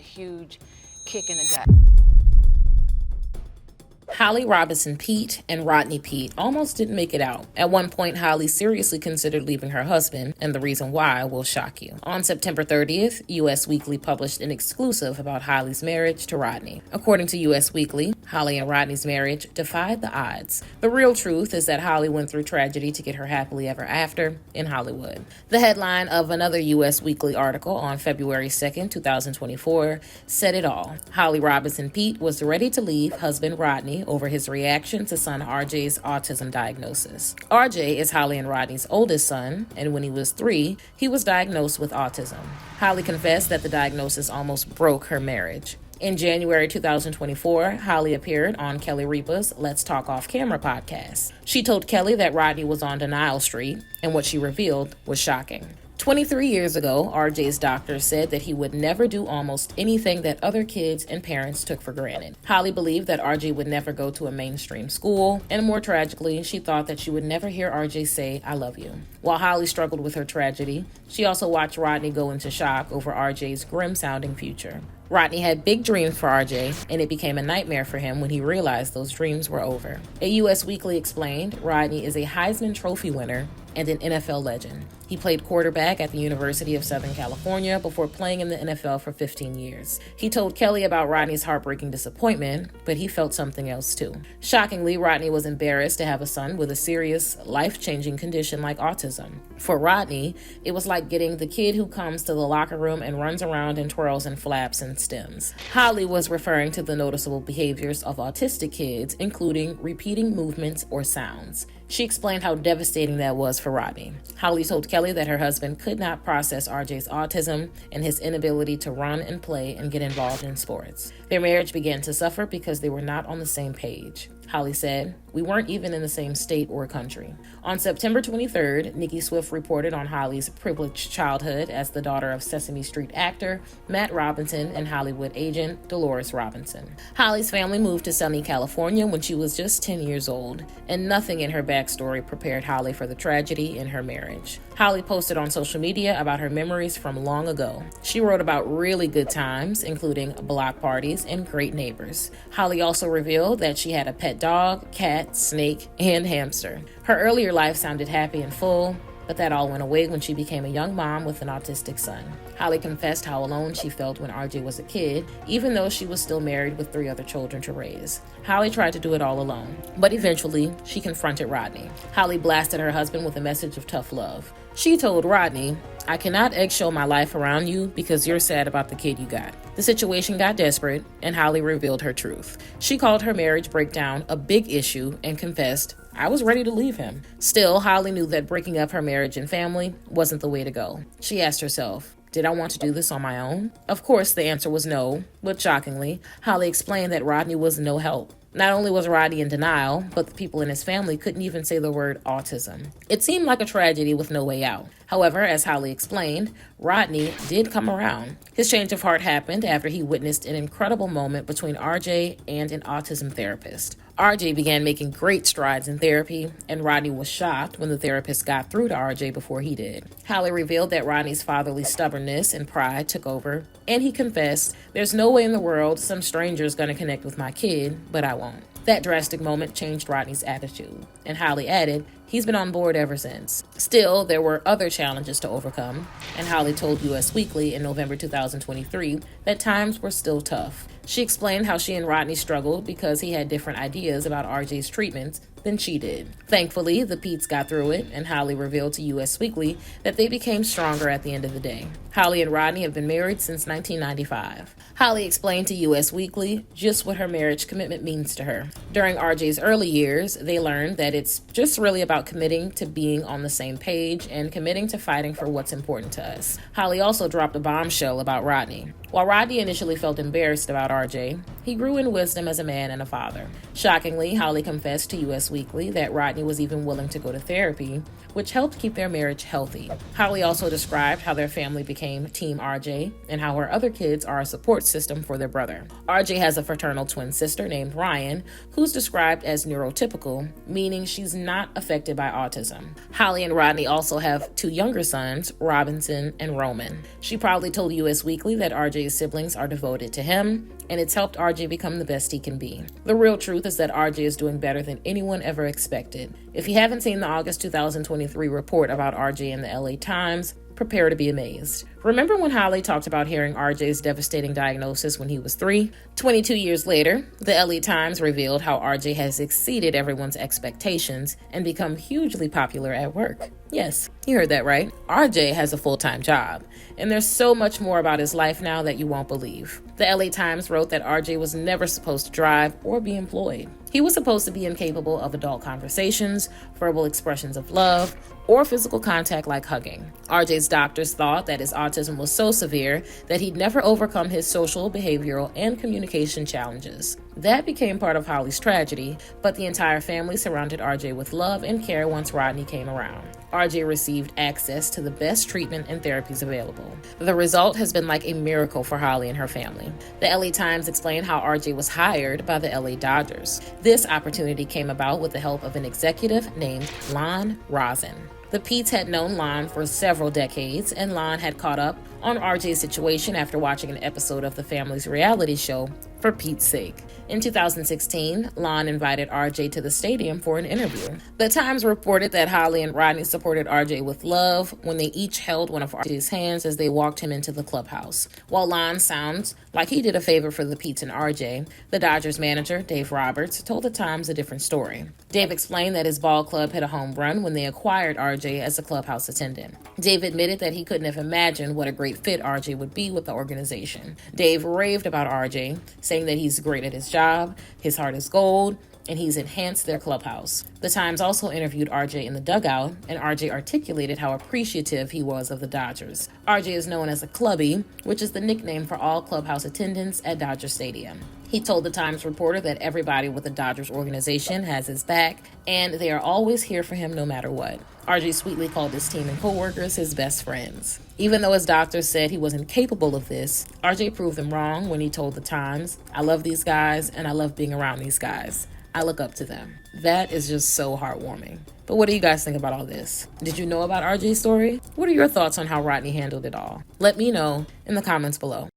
huge kick in the gut. Holly Robinson Peete and Rodney Peete almost didn't make it out. At one point, Holly seriously considered leaving her husband, and the reason why will shock you. On September 30th, US Weekly published an exclusive about Holly's marriage to Rodney. According to US Weekly, Holly and Rodney's marriage defied the odds. The real truth is that Holly went through tragedy to get her happily ever after in Hollywood. The headline of another US Weekly article on February 2nd, 2024 said it all. Holly Robinson Peete was ready to leave husband Rodney over his reaction to son RJ's autism diagnosis. RJ is Holly and Rodney's oldest son, and when he was 3, he was diagnosed with autism. Holly confessed that the diagnosis almost broke her marriage. In January 2024, Holly appeared on Kelly Ripa's Let's Talk Off Camera podcast. She told Kelly that Rodney was on denial street, and what she revealed was shocking. 23 years ago, RJ's doctor said that he would never do almost anything that other kids and parents took for granted. Holly believed that RJ would never go to a mainstream school, and more tragically, she thought that she would never hear RJ say, "I love you." While Holly struggled with her tragedy, she also watched Rodney go into shock over RJ's grim-sounding future. Rodney had big dreams for RJ, and it became a nightmare for him when he realized those dreams were over. A US Weekly explained Rodney is a Heisman Trophy winner and an NFL legend. He played quarterback at the University of Southern California before playing in the NFL for 15 years. He told Kelly about Rodney's heartbreaking disappointment, but he felt something else too. Shockingly, Rodney was embarrassed to have a son with a serious, life-changing condition like autism. For Rodney, it was like getting the kid who comes to the locker room and runs around and twirls and flaps and stems. Holly was referring to the noticeable behaviors of autistic kids, including repeating movements or sounds. She explained how devastating that was for Rodney. Holly told Kelly that her husband could not process RJ's autism and his inability to run and play and get involved in sports. Their marriage began to suffer because they were not on the same page. Holly said, "We weren't even in the same state or country." On September 23rd, Nikki Swift reported on Holly's privileged childhood as the daughter of Sesame Street actor Matt Robinson and Hollywood agent Dolores Robinson. Holly's family moved to sunny California when she was just 10 years old, and nothing in her backstory prepared Holly for the tragedy in her marriage. Holly posted on social media about her memories from long ago. She wrote about really good times, including block parties and great neighbors. Holly also revealed that she had a pet dog, cat, snake, and hamster. Her earlier life sounded happy and full, but that all went away when she became a young mom with an autistic son. Holly confessed how alone she felt when RJ was a kid, even though she was still married with 3 other children to raise. Holly tried to do it all alone, but eventually she confronted Rodney. Holly blasted her husband with a message of tough love. She told Rodney, "I cannot eggshell my life around you because you're sad about the kid you got." The situation got desperate, and Holly revealed her truth. She called her marriage breakdown a big issue and confessed, "I was ready to leave him." Still, Holly knew that breaking up her marriage and family wasn't the way to go. She asked herself, did I want to do this on my own? Of course, the answer was no, but shockingly, Holly explained that Rodney was no help. Not only was Rodney in denial, but the people in his family couldn't even say the word autism. It seemed like a tragedy with no way out. However, as Holly explained, Rodney did come around. His change of heart happened after he witnessed an incredible moment between RJ and an autism therapist. RJ began making great strides in therapy, and Rodney was shocked when the therapist got through to RJ before he did. Holly revealed that Rodney's fatherly stubbornness and pride took over, and he confessed, "There's no way in the world some stranger's gonna connect with my kid, but I won't." That drastic moment changed Rodney's attitude, and Holly added, he's been on board ever since. Still, there were other challenges to overcome, and Holly told US Weekly in November 2023 that times were still tough. She explained how she and Rodney struggled because he had different ideas about RJ's treatments than she did. Thankfully, the Peets got through it, and Holly revealed to US Weekly that they became stronger at the end of the day. Holly and Rodney have been married since 1995. Holly explained to US Weekly just what her marriage commitment means to her. During RJ's early years, they learned that it's just really about committing to being on the same page and committing to fighting for what's important to us. Holly also dropped a bombshell about Rodney. While Rodney initially felt embarrassed about RJ, he grew in wisdom as a man and a father. Shockingly, Holly confessed to US Weekly that Rodney was even willing to go to therapy, which helped keep their marriage healthy. Holly also described how their family became Team RJ and how her other kids are a support system for their brother. RJ has a fraternal twin sister named Ryan, who's described as neurotypical, meaning she's not affected by autism. Holly and Rodney also have 2 younger sons, Robinson and Roman. She proudly told US Weekly that RJ RJ's siblings are devoted to him, and it's helped RJ become the best he can be. The real truth is that RJ is doing better than anyone ever expected. If you haven't seen the August 2023 report about RJ in the LA Times, prepare to be amazed. Remember when Holly talked about hearing RJ's devastating diagnosis when he was 3? 22 years later, the LA Times revealed how RJ has exceeded everyone's expectations and become hugely popular at work. Yes, you heard that right. RJ has a full-time job, and there's so much more about his life now that you won't believe. The LA Times wrote that RJ was never supposed to drive or be employed. He was supposed to be incapable of adult conversations, verbal expressions of love, or physical contact like hugging. RJ's doctors thought that his autism was so severe that he'd never overcome his social, behavioral, and communication challenges. That became part of Holly's tragedy, but the entire family surrounded RJ with love and care once Rodney came around. RJ received access to the best treatment and therapies available. The result has been like a miracle for Holly and her family. The LA Times explained how RJ was hired by the LA Dodgers. This opportunity came about with the help of an executive named Lon Rosin. The Peetes had known Lon for several decades, and Lon had caught up on RJ's situation after watching an episode of the family's reality show, For Pete's Sake. In 2016, Lon invited RJ to the stadium for an interview. The Times reported that Holly and Rodney supported RJ with love when they each held one of RJ's hands as they walked him into the clubhouse. While Lon sounds like he did a favor for the Peetes and RJ, the Dodgers manager, Dave Roberts, told the Times a different story. Dave explained that his ball club hit a home run when they acquired RJ as a clubhouse attendant. Dave admitted that he couldn't have imagined what a great fit RJ would be with the organization. Dave raved about RJ, saying that he's great at his job, his heart is gold, and he's enhanced their clubhouse. The Times also interviewed RJ in the dugout, and RJ articulated how appreciative he was of the Dodgers. RJ is known as a clubby, which is the nickname for all clubhouse attendants at Dodger Stadium. He told the Times reporter that everybody with the Dodgers organization has his back, and they are always here for him no matter what. RJ sweetly called his team and coworkers his best friends. Even though his doctors said he wasn't capable of this, RJ proved them wrong when he told the Times, "I love these guys, and I love being around these guys. I look up to them." That is just so heartwarming. But what do you guys think about all this? Did you know about RJ's story? What are your thoughts on how Rodney handled it all? Let me know in the comments below.